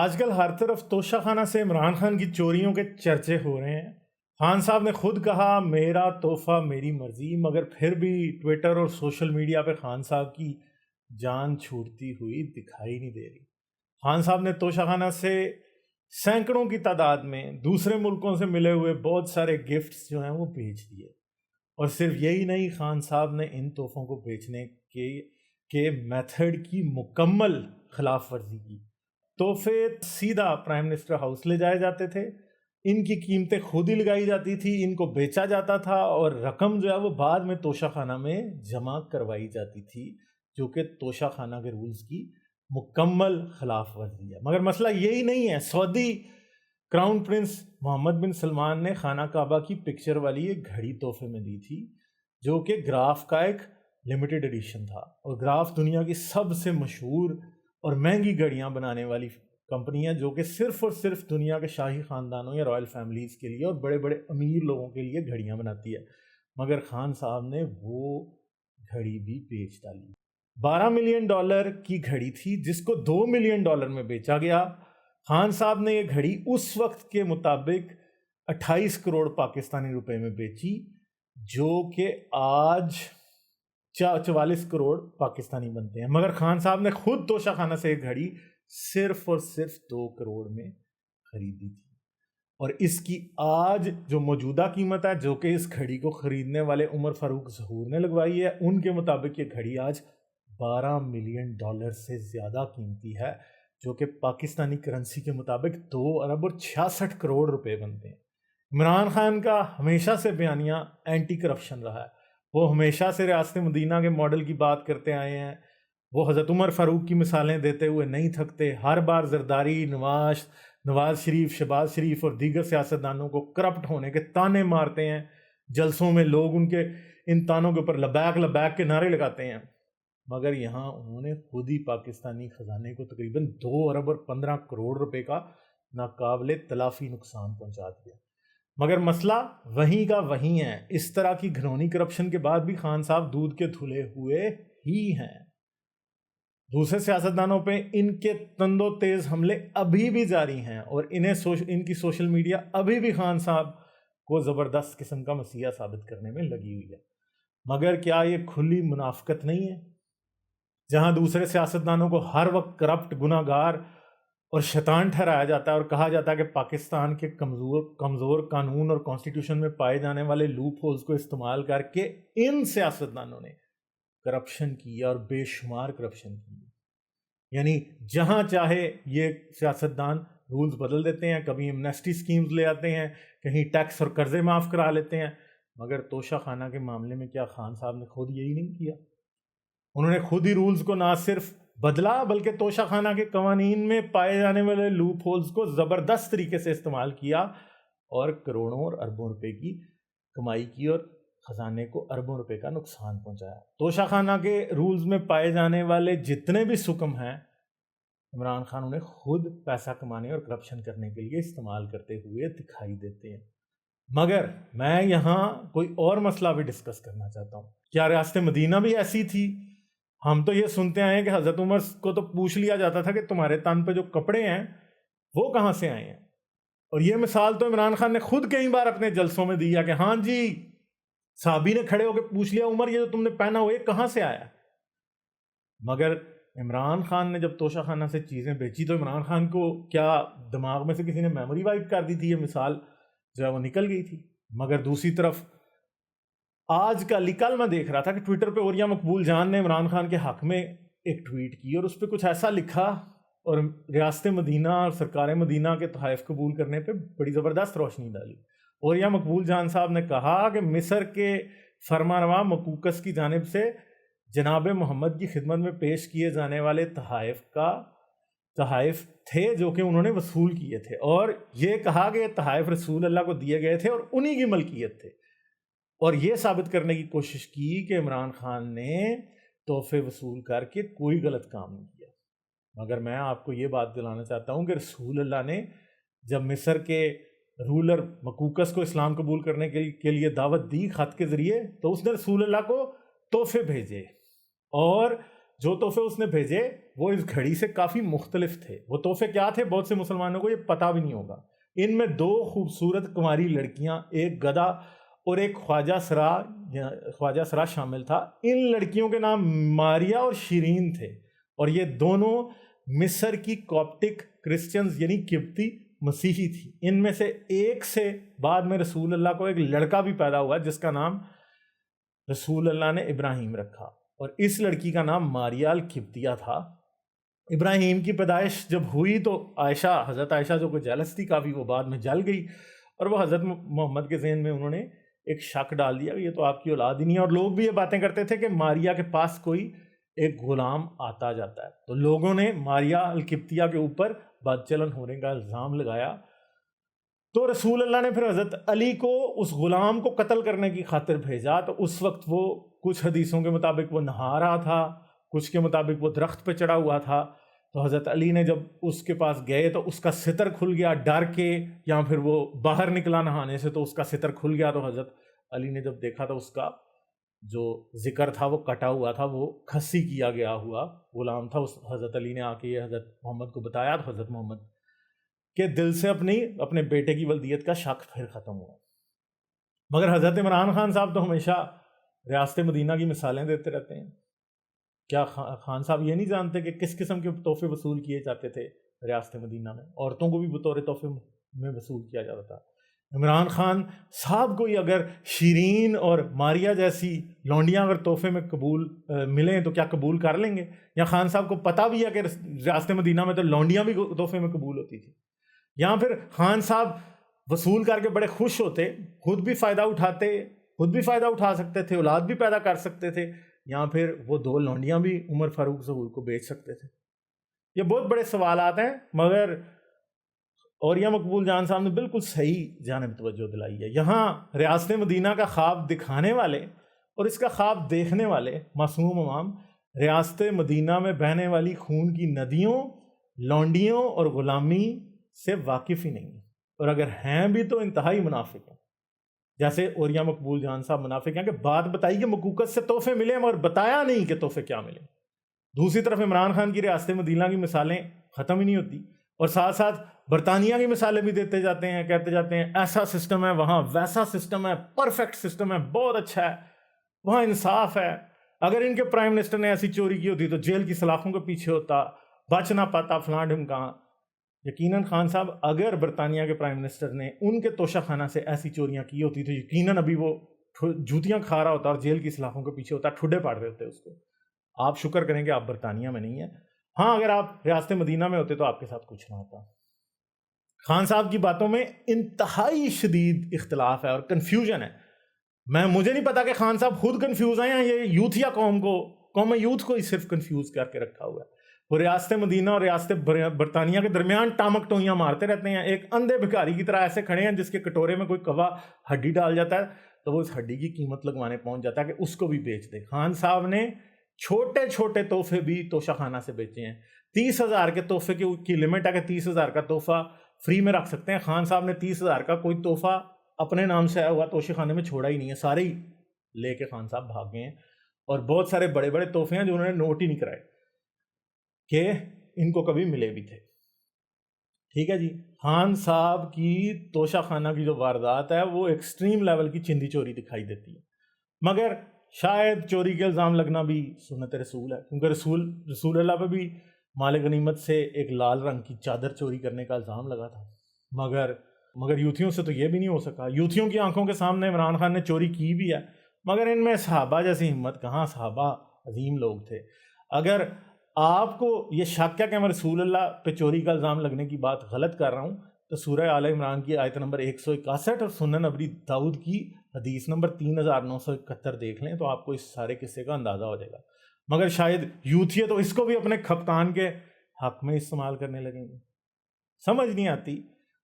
آج کل ہر طرف توشہ خانہ سے عمران خان کی چوریوں کے چرچے ہو رہے ہیں۔ خان صاحب نے خود کہا میرا تحفہ میری مرضی، مگر پھر بھی ٹویٹر اور سوشل میڈیا پہ خان صاحب کی جان چھوٹتی ہوئی دکھائی نہیں دے رہی۔ خان صاحب نے توشہ خانہ سے سینکڑوں کی تعداد میں دوسرے ملکوں سے ملے ہوئے بہت سارے گفٹس جو ہیں وہ بیچ دیے، اور صرف یہی نہیں، خان صاحب نے ان تحفوں کو بیچنے کے میتھڈ کی مکمل خلاف ورزی کی۔ تحفے سیدھا پرائم منسٹر ہاؤس لے جائے جاتے تھے، ان کی قیمتیں خود ہی لگائی جاتی تھی، ان کو بیچا جاتا تھا، اور رقم جو ہے وہ بعد میں توشہ خانہ میں جمع کروائی جاتی تھی، جو کہ توشہ خانہ کے رولز کی مکمل خلاف ورزی ہے۔ مگر مسئلہ یہی نہیں ہے۔ سعودی کراؤن پرنس محمد بن سلمان نے خانہ کعبہ کی پکچر والی ایک گھڑی تحفے میں دی تھی، جو کہ گراف کا ایک لمیٹڈ ایڈیشن تھا، اور گراف دنیا کی سب سے مشہور اور مہنگی گھڑیاں بنانے والی کمپنی ہے، جو کہ صرف اور صرف دنیا کے شاہی خاندانوں یا رائل فیملیز کے لیے اور بڑے بڑے امیر لوگوں کے لیے گھڑیاں بناتی ہے۔ مگر خان صاحب نے وہ گھڑی بھی بیچ ڈالی۔ $12 ملین کی گھڑی تھی، جس کو $2 ملین میں بیچا گیا۔ خان صاحب نے یہ گھڑی اس وقت کے مطابق 28 کروڑ پاکستانی روپے میں بیچی، جو کہ آج 44 کروڑ پاکستانی بنتے ہیں۔ مگر خان صاحب نے خود توشہ خانہ سے ایک گھڑی صرف اور صرف 2 کروڑ میں خریدی تھی، اور اس کی آج جو موجودہ قیمت ہے، جو کہ اس گھڑی کو خریدنے والے عمر فاروق ظہور نے لگوائی ہے، ان کے مطابق یہ گھڑی آج $12 ملین سے زیادہ قیمتی ہے، جو کہ پاکستانی کرنسی کے مطابق 2 ارب اور 66 کروڑ روپے بنتے ہیں۔ عمران خان کا ہمیشہ سے بیانیہ اینٹی کرپشن رہا ہے۔ وہ ہمیشہ سے ریاست مدینہ کے ماڈل کی بات کرتے آئے ہیں، وہ حضرت عمر فاروق کی مثالیں دیتے ہوئے نہیں تھکتے۔ ہر بار زرداری، نواز شریف، شہباز شریف اور دیگر سیاستدانوں کو کرپٹ ہونے کے تانے مارتے ہیں۔ جلسوں میں لوگ ان کے ان تانوں کے اوپر لبیک لبیک کے نعرے لگاتے ہیں، مگر یہاں انہوں نے خود ہی پاکستانی خزانے کو تقریباً 2 ارب اور 15 کروڑ روپے کا ناقابل تلافی نقصان پہنچا دیا۔ مگر مسئلہ وہیں کا وہیں ہے۔ اس طرح کی گھنونی کرپشن کے بعد بھی خان صاحب دودھ کے دھلے ہوئے ہی ہیں۔ دوسرے سیاستدانوں پہ ان کے تند و تیز حملے ابھی بھی جاری ہیں، اور ان کی سوشل میڈیا ابھی بھی خان صاحب کو زبردست قسم کا مسیحا ثابت کرنے میں لگی ہوئی ہے۔ مگر کیا یہ کھلی منافقت نہیں ہے؟ جہاں دوسرے سیاستدانوں کو ہر وقت کرپٹ، گناہ گار اور شیطان ٹھہرایا جاتا ہے، اور کہا جاتا ہے کہ پاکستان کے کمزور قانون اور کانسٹیٹیوشن میں پائے جانے والے لوپ ہولز کو استعمال کر کے ان سیاستدانوں نے کرپشن کی اور بے شمار کرپشن کی، یعنی جہاں چاہے یہ سیاستدان رولز بدل دیتے ہیں، کبھی ایمنیسٹی سکیمز لے آتے ہیں، کہیں ٹیکس اور قرضے معاف کرا لیتے ہیں۔ مگر توشہ خانہ کے معاملے میں کیا خان صاحب نے خود یہی نہیں کیا؟ انہوں نے خود ہی رولز کو نہ صرف بدلا، بلکہ توشہ خانہ کے قوانین میں پائے جانے والے لوپ ہولز کو زبردست طریقے سے استعمال کیا، اور کروڑوں اور اربوں روپے کی کمائی کی، اور خزانے کو اربوں روپے کا نقصان پہنچایا۔ توشہ خانہ کے رولز میں پائے جانے والے جتنے بھی سکم ہیں، عمران خان انہیں خود پیسہ کمانے اور کرپشن کرنے کے لیے استعمال کرتے ہوئے دکھائی دیتے ہیں۔ مگر میں یہاں کوئی اور مسئلہ بھی ڈسکس کرنا چاہتا ہوں۔ کیا ریاست مدینہ بھی ایسی تھی؟ ہم تو یہ سنتے آئے ہیں کہ حضرت عمر کو تو پوچھ لیا جاتا تھا کہ تمہارے تن پہ جو کپڑے ہیں وہ کہاں سے آئے ہیں، اور یہ مثال تو عمران خان نے خود کئی بار اپنے جلسوں میں دی ہے کہ ہاں جی، صحابی نے کھڑے ہو کے پوچھ لیا عمر یہ جو تم نے پہنا ہوا یہ کہاں سے آیا۔ مگر عمران خان نے جب توشہ خانہ سے چیزیں بیچی تو عمران خان کو کیا دماغ میں سے کسی نے میموری وائپ کر دی تھی؟ یہ مثال جو ہے وہ نکل گئی تھی۔ مگر دوسری طرف آج کل میں دیکھ رہا تھا کہ ٹویٹر پہ اوریا مقبول جان نے عمران خان کے حق میں ایک ٹویٹ کی، اور اس پہ کچھ ایسا لکھا، اور ریاست مدینہ اور سرکار مدینہ کے تحائف قبول کرنے پہ بڑی زبردست روشنی ڈالی۔ اوریا مقبول جان صاحب نے کہا کہ مصر کے فرمانروا مقوقس کی جانب سے جناب محمد کی خدمت میں پیش کیے جانے والے تحائف تھے جو کہ انہوں نے وصول کیے تھے، اور یہ کہا کہ یہ تحائف رسول اللہ کو دیے گئے تھے اور انہی کی ملکیت تھے، اور یہ ثابت کرنے کی کوشش کی کہ عمران خان نے تحفے وصول کر کے کوئی غلط کام نہیں کیا۔ مگر میں آپ کو یہ بات دلانا چاہتا ہوں کہ رسول اللہ نے جب مصر کے رولر مقوقس کو اسلام قبول کرنے کے لیے دعوت دی خط کے ذریعے، تو اس نے رسول اللہ کو تحفے بھیجے، اور جو تحفے اس نے بھیجے وہ اس گھڑی سے کافی مختلف تھے. وہ تحفے کیا تھے بہت سے مسلمانوں کو یہ پتہ بھی نہیں ہوگا. ان میں 2 خوبصورت کنواری لڑکیاں، ایک گدھا اور ایک خواجہ سرا شامل تھا. ان لڑکیوں کے نام ماریا اور شیرین تھے، اور یہ دونوں مصر کی کاپٹک کرسچنز یعنی قبطی مسیحی تھی. ان میں سے ایک سے بعد میں رسول اللہ کو ایک لڑکا بھی پیدا ہوا جس کا نام رسول اللہ نے ابراہیم رکھا، اور اس لڑکی کا نام ماریا القبطیہ تھا. ابراہیم کی پیدائش جب ہوئی تو حضرت عائشہ جو کوئی جیلس تھی کافی، وہ بعد میں جل گئی، اور وہ حضرت محمد کے ذہن میں انہوں نے ایک شک ڈال دیا کہ یہ تو آپ کی اولاد ہی نہیں ہے. اور لوگ بھی یہ باتیں کرتے تھے کہ ماریا کے پاس کوئی ایک غلام آتا جاتا ہے. تو لوگوں نے ماریا القبطیہ کے اوپر بد چلن ہونے کا الزام لگایا. تو رسول اللہ نے پھر حضرت علی کو اس غلام کو قتل کرنے کی خاطر بھیجا. تو اس وقت وہ کچھ حدیثوں کے مطابق وہ نہا رہا تھا، کچھ کے مطابق وہ درخت پہ چڑھا ہوا تھا. تو حضرت علی نے جب اس کے پاس گئے تو اس کا ستر کھل گیا ڈر کے، یا پھر وہ باہر نکلا نہانے سے تو اس کا ستر کھل گیا. تو حضرت علی نے جب دیکھا تو اس کا جو ذکر تھا وہ کٹا ہوا تھا، وہ کھسی کیا گیا ہوا غلام تھا. اس حضرت علی نے آ کے یہ حضرت محمد کو بتایا، تو حضرت محمد کے دل سے اپنے بیٹے کی ولدیت کا شک پھر ختم ہوا. مگر حضرت عمران خان صاحب تو ہمیشہ ریاست مدینہ کی مثالیں دیتے رہتے ہیں. کیا خان صاحب یہ نہیں جانتے کہ کس قسم کے تحفے وصول کیے جاتے تھے ریاست مدینہ میں؟ عورتوں کو بھی بطور تحفے میں وصول کیا جاتا تھا. عمران خان صاحب کو ہی اگر شیرین اور ماریا جیسی لونڈیاں اگر تحفے میں قبول ملیں تو کیا قبول کر لیں گے؟ یا خان صاحب کو پتہ بھی ہے کہ ریاست مدینہ میں تو لونڈیاں بھی تحفے میں قبول ہوتی تھی؟ یا پھر خان صاحب وصول کر کے بڑے خوش ہوتے، خود بھی فائدہ اٹھا سکتے تھے، اولاد بھی پیدا کر سکتے تھے، یا پھر وہ 2 لونڈیاں بھی عمر فاروق ظہور کو بیچ سکتے تھے. یہ بہت بڑے سوالات ہیں، مگر اوریہ مقبول جان صاحب نے بالکل صحیح جانب توجہ دلائی ہے. یہاں ریاست مدینہ کا خواب دکھانے والے اور اس کا خواب دیکھنے والے معصوم عوام ریاست مدینہ میں بہنے والی خون کی ندیوں، لونڈیوں اور غلامی سے واقف ہی نہیں ہیں، اور اگر ہیں بھی تو انتہائی منافق ہیں. جیسے اوریہ مقبول جان صاحب منافق ہیں کہ بات بتائی کہ مکوکت سے تحفے ملے مگر بتایا نہیں کہ تحفے کیا ملے. دوسری طرف عمران خان کی ریاست مدینہ کی مثالیں ختم ہی نہیں ہوتی، اور ساتھ ساتھ برطانیہ کی مثالیں بھی دیتے جاتے ہیں، کہتے جاتے ہیں ایسا سسٹم ہے وہاں، ویسا سسٹم ہے، پرفیکٹ سسٹم ہے، بہت اچھا ہے، وہاں انصاف ہے. اگر ان کے پرائم منسٹر نے ایسی چوری کی ہوتی تو جیل کی سلاخوں کے پیچھے ہوتا، بچ نہ پاتا، فلاں ڈھمکاں. یقیناً خان صاحب اگر برطانیہ کے پرائم منسٹر نے ان کے توشہ خانہ سے ایسی چوریاں کی ہوتی تو یقیناً ابھی وہ جوتیاں کھا رہا ہوتا اور جیل کی سلاخوں کے پیچھے ہوتا، ٹھڈے پاڑ رہے ہوتے اس کو. آپ شکر کریں کہ آپ برطانیہ میں نہیں ہیں. ہاں اگر آپ ریاست مدینہ میں ہوتے تو آپ کے ساتھ کچھ نہ ہوتا. خان صاحب کی باتوں میں انتہائی شدید اختلاف ہے اور کنفیوژن ہے. مجھے نہیں پتا کہ خان صاحب خود کنفیوز ہیں یا یہ یوتھیا قوم یوتھ کو ہی صرف کنفیوز کر کے رکھا ہوا ہے. وہ ریاست مدینہ اور ریاست برطانیہ کے درمیان ٹامک ٹوئیاں مارتے رہتے ہیں. ایک اندھے بھکاری کی طرح ایسے کھڑے ہیں جس کے کٹورے میں کوئی کوا ہڈی ڈال جاتا ہے تو وہ اس ہڈی کی قیمت لگوانے پہنچ جاتا ہے کہ اس کو بھی بیچ دے. خان صاحب نے چھوٹے چھوٹے تحفے بھی توشہ خانہ سے بیچے ہیں. 30,000 کے تحفے کی لمٹ ہے کہ 30,000 کا تحفہ فری میں رکھ سکتے ہیں. خان صاحب نے 30,000 کا کوئی تحفہ اپنے نام سے آیا ہوا توشہ خانے میں چھوڑا ہی نہیں ہے، سارے ہی لے کے خان صاحب بھاگ گئے ہیں. اور بہت سارے بڑے بڑے تحفے ہیں جو انہوں نے نوٹ ہی نہیں کرائے کہ ان کو کبھی ملے بھی تھے. ٹھیک ہے جی. خان صاحب کی توشہ خانہ کی جو واردات ہے وہ ایکسٹریم لیول کی چندی چوری دکھائی دیتی ہے، مگر شاید چوری کے الزام لگنا بھی سنت رسول ہے، کیونکہ رسول اللہ پہ بھی مال غنیمت سے ایک لال رنگ کی چادر چوری کرنے کا الزام لگا تھا. مگر یوتھیوں سے تو یہ بھی نہیں ہو سکا. یوتھیوں کی آنکھوں کے سامنے عمران خان نے چوری کی بھی ہے، مگر ان میں صحابہ جیسی ہمت کہاں. صحابہ عظیم لوگ تھے. اگر آپ کو یہ شک ہے کہ میں رسول اللہ پہ چوری کا الزام لگنے کی بات غلط کر رہا ہوں تو سورہ آل عمران کی آیت نمبر 161 اور سنن ابی داؤد کی حدیث نمبر 3971 دیکھ لیں تو آپ کو اس سارے قصے کا اندازہ ہو جائے گا. مگر شاید یوتھیے تو اس کو بھی اپنے کپتان کے حق میں استعمال کرنے لگیں گے. سمجھ نہیں آتی.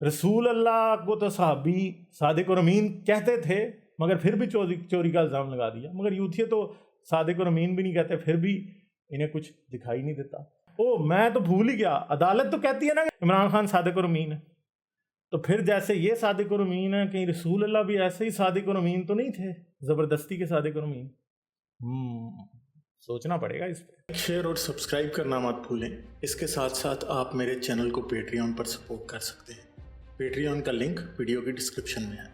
رسول اللہ کو تو صحابی صادق اور امین کہتے تھے مگر پھر بھی چوری کا الزام لگا دیا. مگر یوتھیے تو صادق اور امین بھی نہیں کہتے، پھر بھی انہیں کچھ دکھائی نہیں دیتا. میں تو بھول ہی گیا، عدالت تو کہتی ہے نا کہ عمران خان صادق اور امین ہے، تو پھر جیسے یہ صادق اور امین ہے کہیں رسول اللہ بھی ایسے ہی صادق اور امین تو نہیں تھے، زبردستی کے صادق اور امین. سوچنا پڑے گا اس پہ. شیئر اور سبسکرائب کرنا مت بھولیں. اس کے ساتھ ساتھ آپ میرے چینل کو پیٹریون پر سپورٹ کر سکتے ہیں. پیٹریون کا لنک ویڈیو کی ڈسکرپشن میں ہے.